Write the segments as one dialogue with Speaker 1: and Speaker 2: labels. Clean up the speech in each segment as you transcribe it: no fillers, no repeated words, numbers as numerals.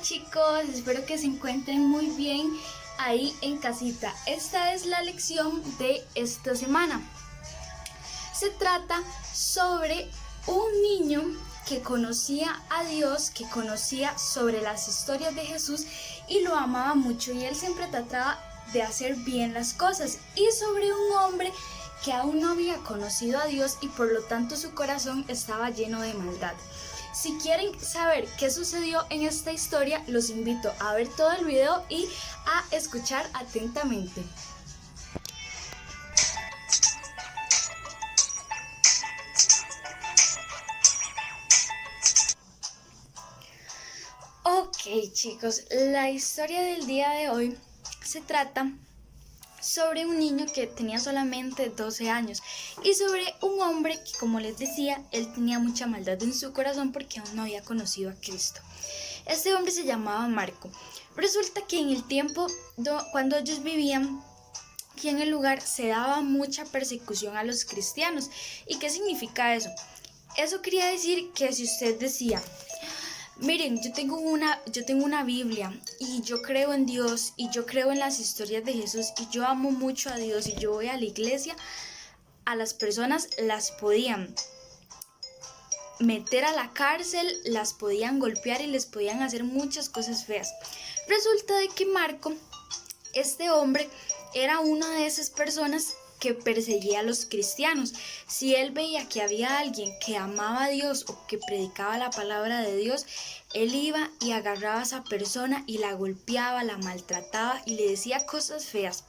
Speaker 1: chicos, espero que se encuentren muy bien ahí en casita. Esta es la lección de esta semana. Se trata sobre un niño que conocía a Dios, que conocía sobre las historias de Jesús y lo amaba mucho, y él siempre trataba de hacer bien las cosas, y sobre un hombre que aún no había conocido a Dios y por lo tanto su corazón estaba lleno de maldad. Si quieren saber qué sucedió en esta historia, los invito a ver todo el video y a escuchar atentamente. Ok, chicos, la historia del día de hoy se trata sobre un niño que tenía solamente 12 años y sobre un hombre que, como les decía, él tenía mucha maldad en su corazón porque aún no había conocido a Cristo. Este hombre se llamaba Marco. Resulta que en el tiempo cuando ellos vivían aquí en el lugar se daba mucha persecución a los cristianos. ¿Y qué significa eso? Eso quería decir que si usted decía: miren, yo tengo una Biblia y yo creo en Dios y yo creo en las historias de Jesús y yo amo mucho a Dios y yo voy a la iglesia, a las personas las podían meter a la cárcel, las podían golpear y les podían hacer muchas cosas feas. Resulta de que Marco, este hombre, era una de esas personas que perseguía a los cristianos. Si él veía que había alguien que amaba a Dios o que predicaba la palabra de Dios, él iba y agarraba a esa persona y la golpeaba, la maltrataba y le decía cosas feas.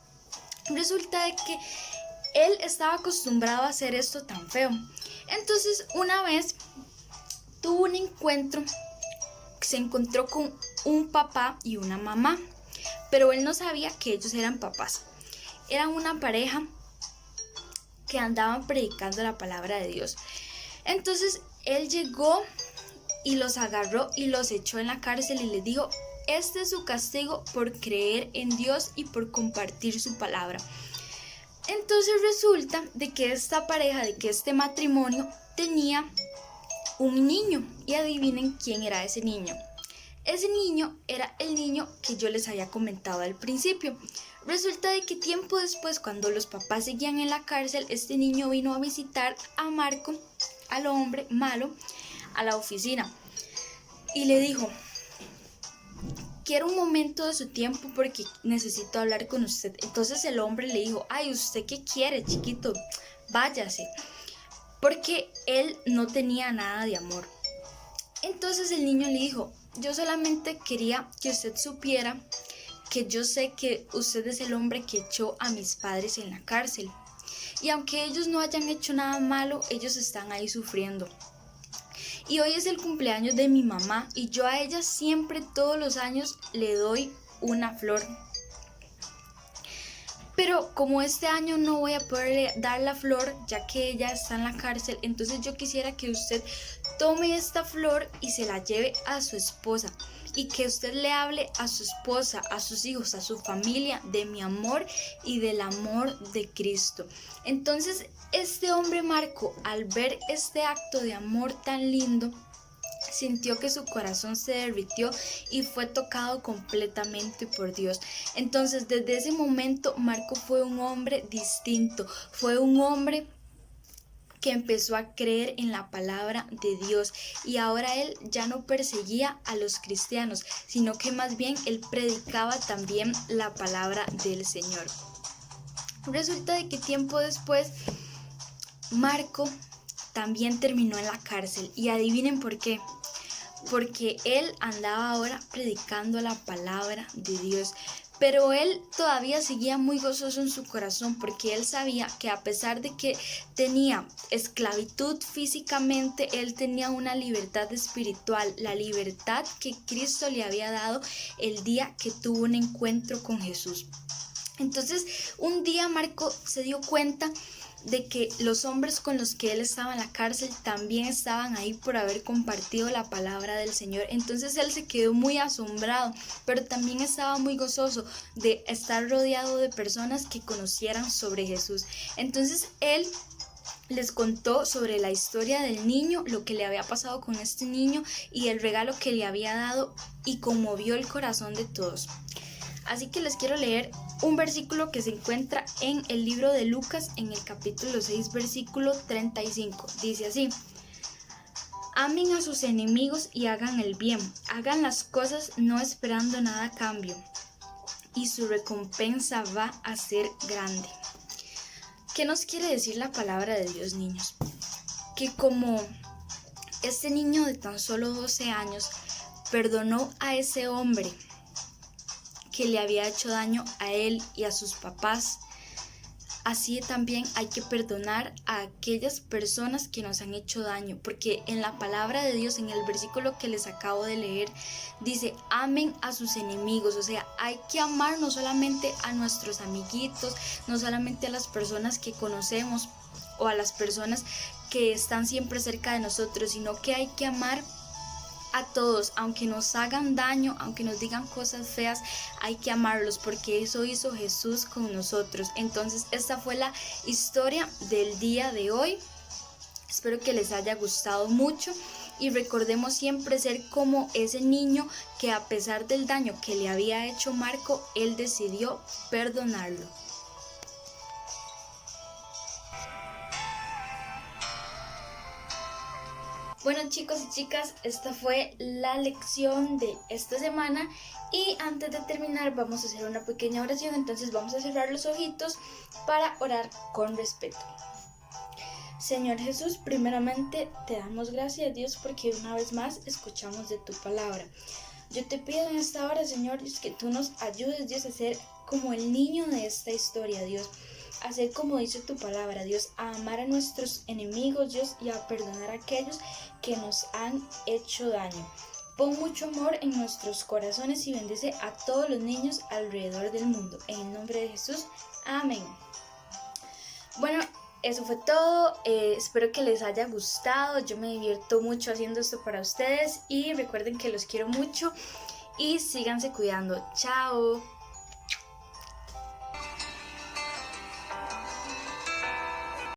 Speaker 1: Resulta de que él estaba acostumbrado a hacer esto tan feo. Entonces, una vez tuvo un encuentro, se encontró con un papá y una mamá, pero él no sabía que ellos eran papás. Eran una pareja que andaban predicando la palabra de Dios. Entonces él llegó y los agarró y los echó en la cárcel y les dijo: este es su castigo por creer en Dios y por compartir su palabra. Entonces resulta de que esta pareja, de que este matrimonio tenía un niño, y adivinen quién era ese niño. Ese niño era el niño que yo les había comentado al principio. Resulta de que tiempo después, cuando los papás seguían en la cárcel, este niño vino a visitar a Marco, al hombre malo, a la oficina y le dijo: quiero un momento de su tiempo porque necesito hablar con usted. Entonces el hombre le dijo: ay, ¿usted qué quiere, chiquito? Váyase. Porque él no tenía nada de amor. Entonces el niño le dijo: yo solamente quería que usted supiera que yo sé que usted es el hombre que echó a mis padres en la cárcel. Y aunque ellos no hayan hecho nada malo, ellos están ahí sufriendo. Y hoy es el cumpleaños de mi mamá y yo a ella siempre, todos los años, le doy una flor. Pero como este año no voy a poderle dar la flor, ya que ella está en la cárcel, entonces yo quisiera que usted tome esta flor y se la lleve a su esposa, y que usted le hable a su esposa, a sus hijos, a su familia, de mi amor y del amor de Cristo. Entonces este hombre Marco, al ver este acto de amor tan lindo, sintió que su corazón se derritió y fue tocado completamente por Dios. Entonces, desde ese momento, Marco fue un hombre distinto, fue un hombre que empezó a creer en la palabra de Dios, y ahora él ya no perseguía a los cristianos, sino que más bien él predicaba también la palabra del Señor. Resulta de que tiempo después, Marco también terminó en la cárcel, y adivinen por qué. Porque él andaba ahora predicando la palabra de Dios. Pero él todavía seguía muy gozoso en su corazón, porque él sabía que a pesar de que tenía esclavitud físicamente, él tenía una libertad espiritual, la libertad que Cristo le había dado el día que tuvo un encuentro con Jesús. Entonces, un día Marco se dio cuenta de que los hombres con los que él estaba en la cárcel también estaban ahí por haber compartido la palabra del Señor. Entonces él se quedó muy asombrado, pero también estaba muy gozoso de estar rodeado de personas que conocieran sobre Jesús. Entonces él les contó sobre la historia del niño, lo que le había pasado con este niño y el regalo que le había dado, y conmovió el corazón de todos. Así que les quiero leer un versículo que se encuentra en el libro de Lucas, en el capítulo 6, versículo 35. Dice así: amen a sus enemigos y hagan el bien, hagan las cosas no esperando nada a cambio, y su recompensa va a ser grande. ¿Qué nos quiere decir la palabra de Dios, niños? Que como este niño de tan solo 12 años perdonó a ese hombre que le había hecho daño a él y a sus papás, así también hay que perdonar a aquellas personas que nos han hecho daño, porque en la palabra de Dios, en el versículo que les acabo de leer, dice: amen a sus enemigos. O sea, hay que amar no solamente a nuestros amiguitos, no solamente a las personas que conocemos o a las personas que están siempre cerca de nosotros, sino que hay que amar a todos, aunque nos hagan daño, aunque nos digan cosas feas, hay que amarlos, porque eso hizo Jesús con nosotros. Entonces, esta fue la historia del día de hoy. Espero que les haya gustado mucho y recordemos siempre ser como ese niño que, a pesar del daño que le había hecho Marco, él decidió perdonarlo. Bueno, chicos y chicas, esta fue la lección de esta semana, y antes de terminar vamos a hacer una pequeña oración. Entonces vamos a cerrar los ojitos para orar con respeto. Señor Jesús, primeramente te damos gracias, Dios, porque una vez más escuchamos de tu palabra. Yo te pido en esta hora, Señor, Dios, que tú nos ayudes, Dios, a ser como el niño de esta historia, Dios. A ser como dice tu palabra, Dios, a amar a nuestros enemigos, Dios, y a perdonar a aquellos que nos han hecho daño. Pon mucho amor en nuestros corazones y bendice a todos los niños alrededor del mundo. En el nombre de Jesús, amén. Bueno, eso fue todo. Espero que les haya gustado. Yo me divierto mucho haciendo esto para ustedes y recuerden que los quiero mucho y síganse cuidando. Chao.